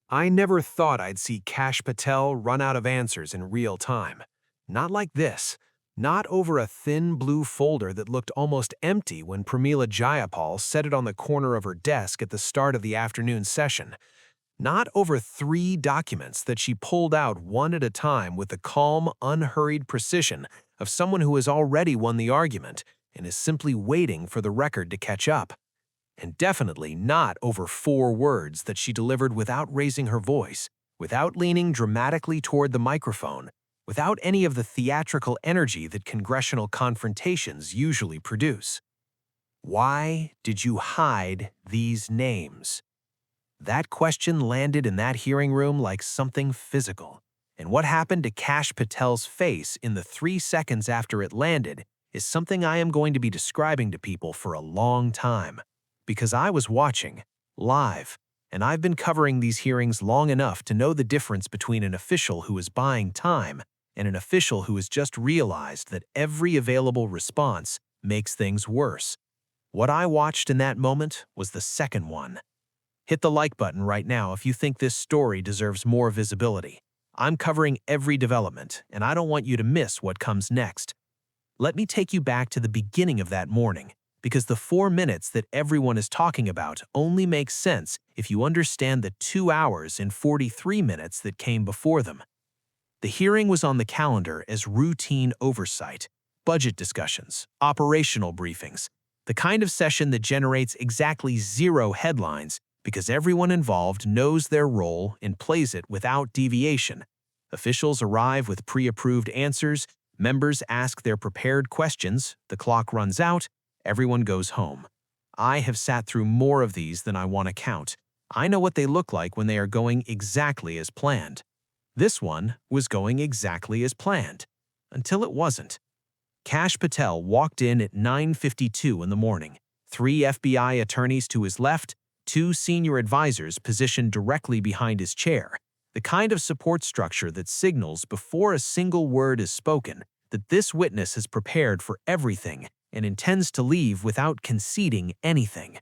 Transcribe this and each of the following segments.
I never thought I'd see Kash Patel run out of answers in real time. Not like this. Not over a thin blue folder that looked almost empty when Pramila Jayapal set it on the corner of her desk at the start of the afternoon session. Not over 3 documents that she pulled out one at a time with the calm, unhurried precision of someone who has already won the argument and is simply waiting for the record to catch up. And definitely not over 4 words that she delivered without raising her voice, without leaning dramatically toward the microphone, without any of the theatrical energy that congressional confrontations usually produce. Why did you hide these names? That question landed in that hearing room like something physical. And what happened to Kash Patel's face in the 3 seconds after it landed is something I am going to be describing to people for a long time. Because I was watching, live, and I've been covering these hearings long enough to know the difference between an official who is buying time and an official who has just realized that every available response makes things worse. What I watched in that moment was the second one. Hit the like button right now if you think this story deserves more visibility. I'm covering every development, and I don't want you to miss what comes next. Let me take you back to the beginning of that morning, because the 4 minutes that everyone is talking about only make sense if you understand the 2 hours and 43 minutes that came before them. The hearing was on the calendar as routine oversight, budget discussions, operational briefings, the kind of session that generates exactly 0 headlines because everyone involved knows their role and plays it without deviation. Officials arrive with pre-approved answers, members ask their prepared questions, the clock runs out, everyone goes home. I have sat through more of these than I want to count. I know what they look like when they are going exactly as planned. This one was going exactly as planned. Until it wasn't. Kash Patel walked in at 9:52 in the morning. 3 FBI attorneys to his left, 2 senior advisors positioned directly behind his chair. The kind of support structure that signals before a single word is spoken that this witness has prepared for everything and intends to leave without conceding anything.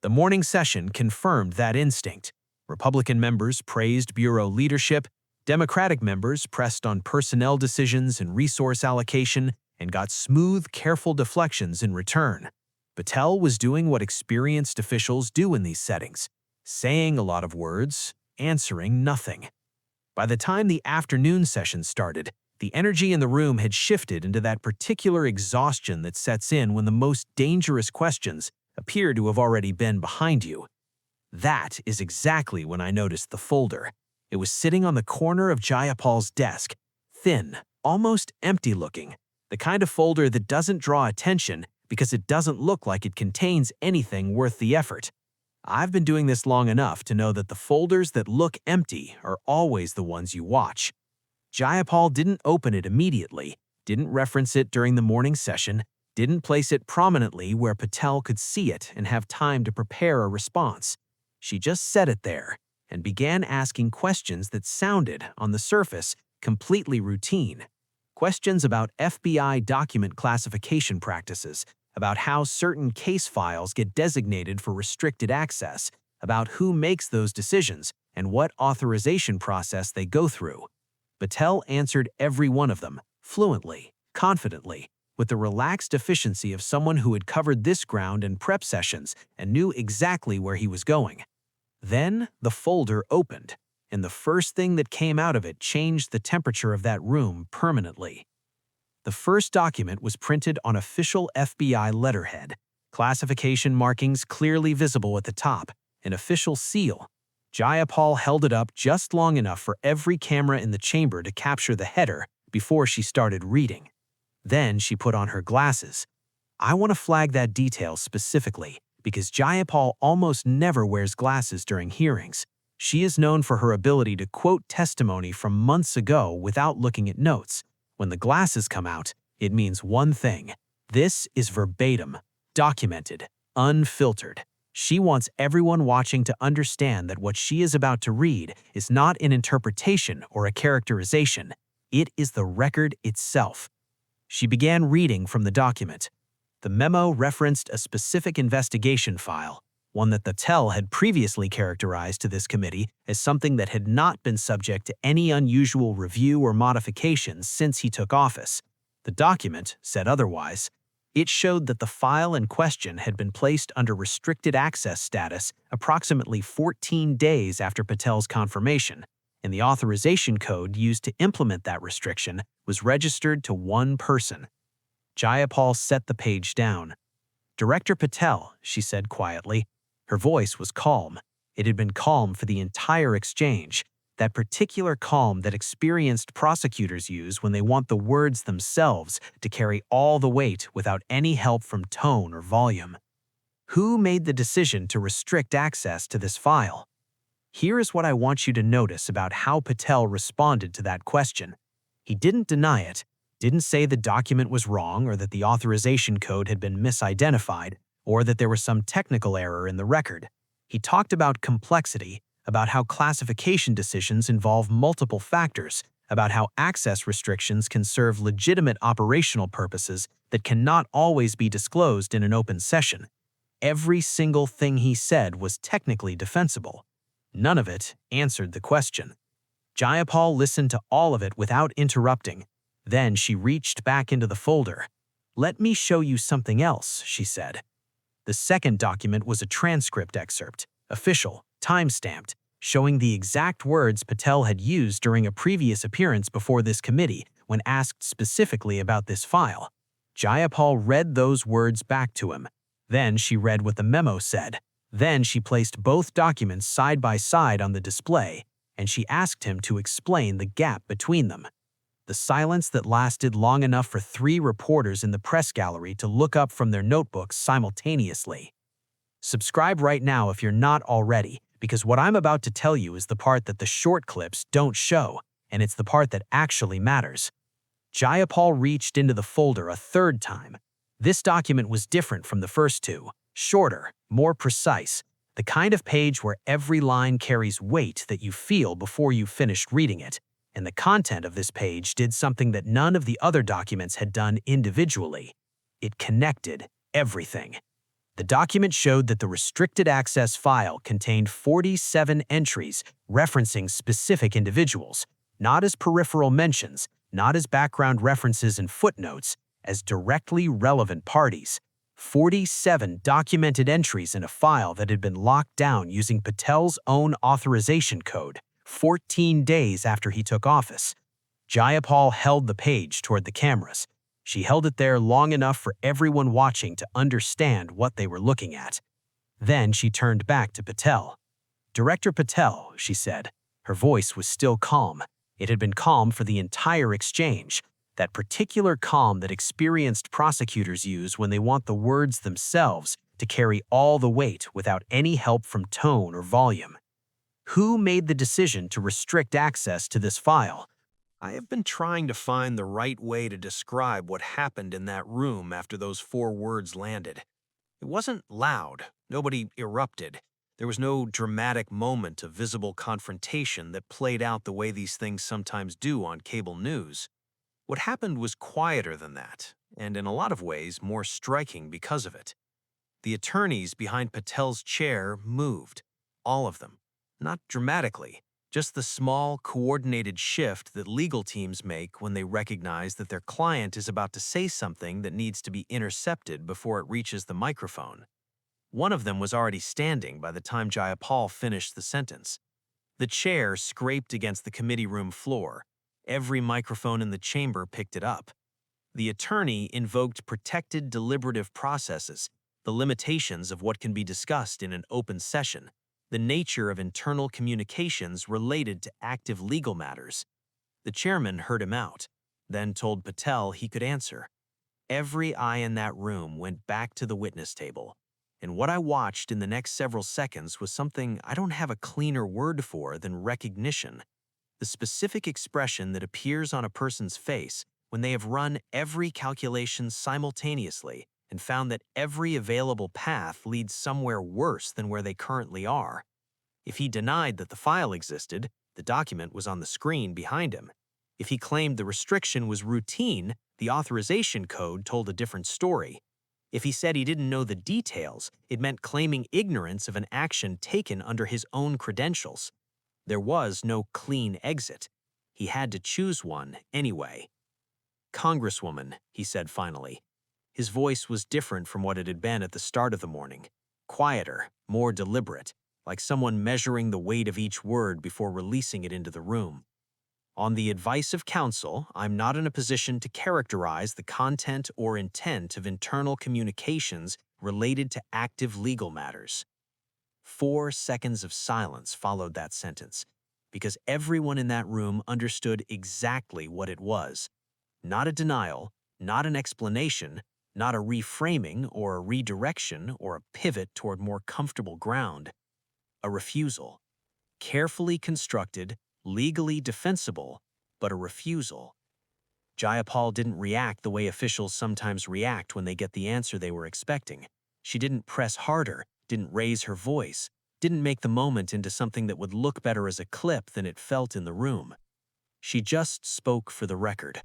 The morning session confirmed that instinct. Republican members praised bureau leadership, Democratic members pressed on personnel decisions and resource allocation and got smooth, careful deflections in return. Patel was doing what experienced officials do in these settings, saying a lot of words, answering nothing. By the time the afternoon session started, the energy in the room had shifted into that particular exhaustion that sets in when the most dangerous questions appear to have already been behind you. That is exactly when I noticed the folder. It was sitting on the corner of Jayapal's desk, thin, almost empty-looking, the kind of folder that doesn't draw attention because it doesn't look like it contains anything worth the effort. I've been doing this long enough to know that the folders that look empty are always the ones you watch. Jayapal didn't open it immediately, didn't reference it during the morning session, didn't place it prominently where Patel could see it and have time to prepare a response. She just set it there and began asking questions that sounded, on the surface, completely routine. Questions about FBI document classification practices, about how certain case files get designated for restricted access, about who makes those decisions and what authorization process they go through. Patel answered every one of them, fluently, confidently, with the relaxed efficiency of someone who had covered this ground in prep sessions and knew exactly where he was going. Then the folder opened, and the first thing that came out of it changed the temperature of that room permanently. The first document was printed on official FBI letterhead, classification markings clearly visible at the top, an official seal. Jayapal held it up just long enough for every camera in the chamber to capture the header before she started reading. Then she put on her glasses. I want to flag that detail specifically because Jayapal almost never wears glasses during hearings. She is known for her ability to quote testimony from months ago without looking at notes. When the glasses come out, it means one thing. This is verbatim, documented, unfiltered. She wants everyone watching to understand that what she is about to read is not an interpretation or a characterization. It is the record itself. She began reading from the document. The memo referenced a specific investigation file, one that Patel had previously characterized to this committee as something that had not been subject to any unusual review or modifications since he took office. The document said otherwise. It showed that the file in question had been placed under restricted access status approximately 14 days after Patel's confirmation, and the authorization code used to implement that restriction was registered to one person. Jayapal set the page down. "Director Patel," she said quietly. Her voice was calm. It had been calm for the entire exchange, that particular calm that experienced prosecutors use when they want the words themselves to carry all the weight without any help from tone or volume. "Who made the decision to restrict access to this file?" Here is what I want you to notice about how Patel responded to that question. He didn't deny it, didn't say the document was wrong or that the authorization code had been misidentified or that there was some technical error in the record. He talked about complexity, about how classification decisions involve multiple factors, about how access restrictions can serve legitimate operational purposes that cannot always be disclosed in an open session. Every single thing he said was technically defensible. None of it answered the question. Jayapal listened to all of it without interrupting. Then she reached back into the folder. "Let me show you something else," she said. The second document was a transcript excerpt, official, time-stamped, showing the exact words Patel had used during a previous appearance before this committee when asked specifically about this file. Jayapal read those words back to him. Then she read what the memo said. Then she placed both documents side by side on the display, and she asked him to explain the gap between them. The silence that lasted long enough for 3 reporters in the press gallery to look up from their notebooks simultaneously. Subscribe right now if you're not already, because what I'm about to tell you is the part that the short clips don't show, and it's the part that actually matters. Jayapal reached into the folder a third time. This document was different from the first two, shorter, more precise, the kind of page where every line carries weight that you feel before you've finished reading it. And the content of this page did something that none of the other documents had done individually. It connected everything. The document showed that the restricted access file contained 47 entries referencing specific individuals, not as peripheral mentions, not as background references and footnotes, as directly relevant parties. 47 documented entries in a file that had been locked down using Patel's own authorization code. 14 days after he took office. Jayapal held the page toward the cameras. She held it there long enough for everyone watching to understand what they were looking at. Then she turned back to Patel. "Director Patel," she said. Her voice was still calm. It had been calm for the entire exchange, that particular calm that experienced prosecutors use when they want the words themselves to carry all the weight without any help from tone or volume. "Who made the decision to restrict access to this file?" I have been trying to find the right way to describe what happened in that room after those 4 words landed. It wasn't loud. Nobody erupted. There was no dramatic moment of visible confrontation that played out the way these things sometimes do on cable news. What happened was quieter than that, and in a lot of ways more striking because of it. The attorneys behind Patel's chair moved. All of them. Not dramatically, just the small, coordinated shift that legal teams make when they recognize that their client is about to say something that needs to be intercepted before it reaches the microphone. One of them was already standing by the time Jayapal finished the sentence. The chair scraped against the committee room floor. Every microphone in the chamber picked it up. The attorney invoked protected deliberative processes, the limitations of what can be discussed in an open session, the nature of internal communications related to active legal matters. The chairman heard him out, then told Patel he could answer. Every eye in that room went back to the witness table, and what I watched in the next several seconds was something I don't have a cleaner word for than recognition. The specific expression that appears on a person's face when they have run every calculation simultaneously and found that every available path leads somewhere worse than where they currently are. If he denied that the file existed, the document was on the screen behind him. If he claimed the restriction was routine, the authorization code told a different story. If he said he didn't know the details, it meant claiming ignorance of an action taken under his own credentials. There was no clean exit. He had to choose one anyway. "Congresswoman," he said finally. His voice was different from what it had been at the start of the morning. Quieter, more deliberate, like someone measuring the weight of each word before releasing it into the room. "On the advice of counsel, I'm not in a position to characterize the content or intent of internal communications related to active legal matters." 4 seconds of silence followed that sentence, because everyone in that room understood exactly what it was. Not a denial, not an explanation, not a reframing or a redirection or a pivot toward more comfortable ground. A refusal. Carefully constructed, legally defensible, but a refusal. Jayapal didn't react the way officials sometimes react when they get the answer they were expecting. She didn't press harder, didn't raise her voice, didn't make the moment into something that would look better as a clip than it felt in the room. She just spoke for the record.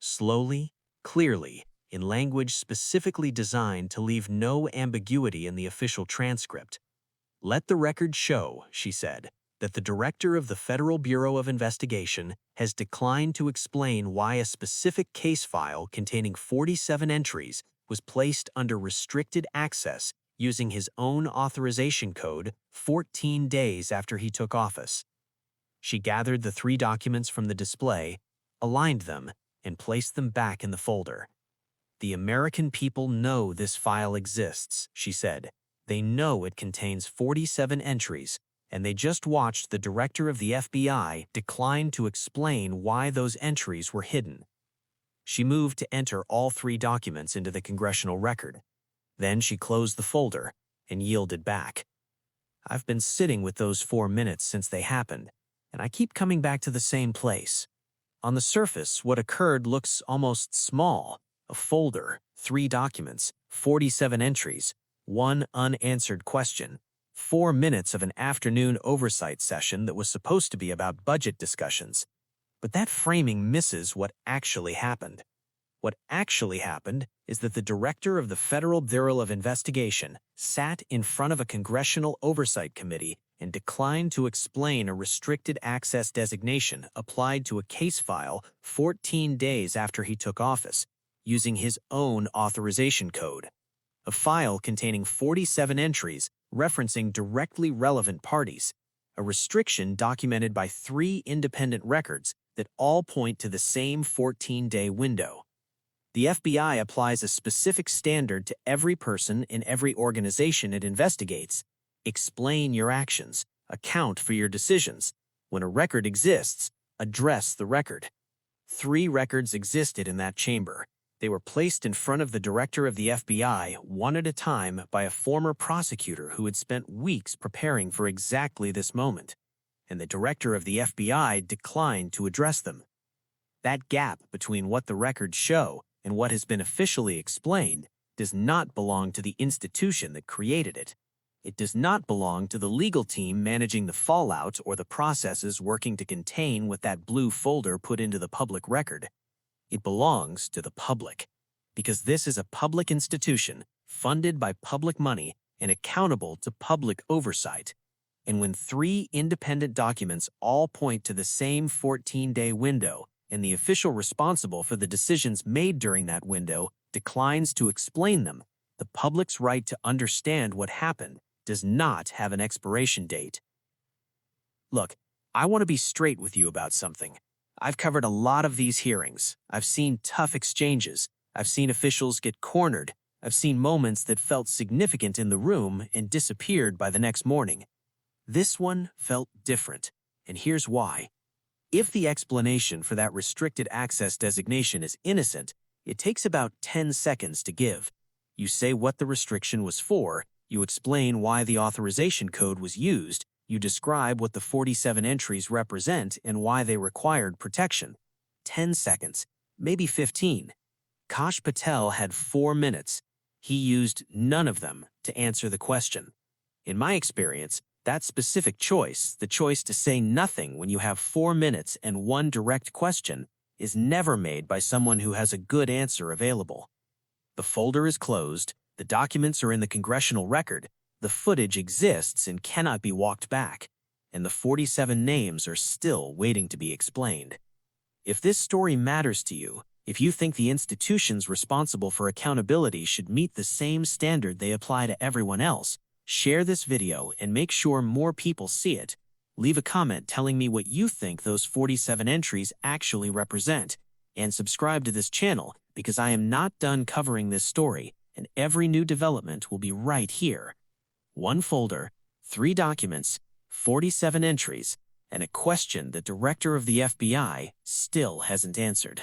Slowly, clearly, in language specifically designed to leave no ambiguity in the official transcript. "Let the record show," she said, "that the director of the Federal Bureau of Investigation has declined to explain why a specific case file containing 47 entries was placed under restricted access using his own authorization code 14 days after he took office." She gathered the 3 documents from the display, aligned them, and placed them back in the folder. "The American people know this file exists," she said. "They know it contains 47 entries, and they just watched the director of the FBI decline to explain why those entries were hidden." She moved to enter all 3 documents into the congressional record. Then she closed the folder and yielded back. "I've been sitting with those 4 minutes since they happened, and I keep coming back to the same place. On the surface, what occurred looks almost small. A folder, 3 documents, 47 entries, 1 unanswered question, 4 minutes of an afternoon oversight session that was supposed to be about budget discussions. But that framing misses what actually happened. What actually happened is that the director of the Federal Bureau of Investigation sat in front of a congressional oversight committee and declined to explain a restricted access designation applied to a case file 14 days after he took office, using his own authorization code. A file containing 47 entries referencing directly relevant parties. A restriction documented by 3 independent records that all point to the same 14-day window. The FBI applies a specific standard to every person in every organization it investigates. Explain your actions. Account for your decisions. When a record exists, address the record. 3 records existed in that chamber. They were placed in front of the director of the FBI, one at a time, by a former prosecutor who had spent weeks preparing for exactly this moment. And the director of the FBI declined to address them. That gap between what the records show and what has been officially explained does not belong to the institution that created it. It does not belong to the legal team managing the fallout or the processes working to contain what that blue folder put into the public record. It belongs to the public, because this is a public institution funded by public money and accountable to public oversight. And when 3 independent documents all point to the same 14-day window, and the official responsible for the decisions made during that window declines to explain them, the public's right to understand what happened does not have an expiration date. Look, I want to be straight with you about something. I've covered a lot of these hearings. I've seen tough exchanges. I've seen officials get cornered. I've seen moments that felt significant in the room and disappeared by the next morning. This one felt different, and here's why. If the explanation for that restricted access designation is innocent, it takes about 10 seconds to give. You say what the restriction was for, you explain why the authorization code was used, you describe what the 47 entries represent and why they required protection. 10 seconds, maybe 15. Kash Patel had 4 minutes. He used none of them to answer the question. In my experience, that specific choice, the choice to say nothing when you have 4 minutes and 1 direct question, is never made by someone who has a good answer available. The folder is closed, The documents are in the congressional record, the footage exists and cannot be walked back, and the 47 names are still waiting to be explained. If this story matters to you, if you think the institutions responsible for accountability should meet the same standard they apply to everyone else, share this video and make sure more people see it. Leave a comment telling me what you think those 47 entries actually represent, and subscribe to this channel because I am not done covering this story, and every new development will be right here. One folder, 3 documents, 47 entries, and a question the director of the FBI still hasn't answered.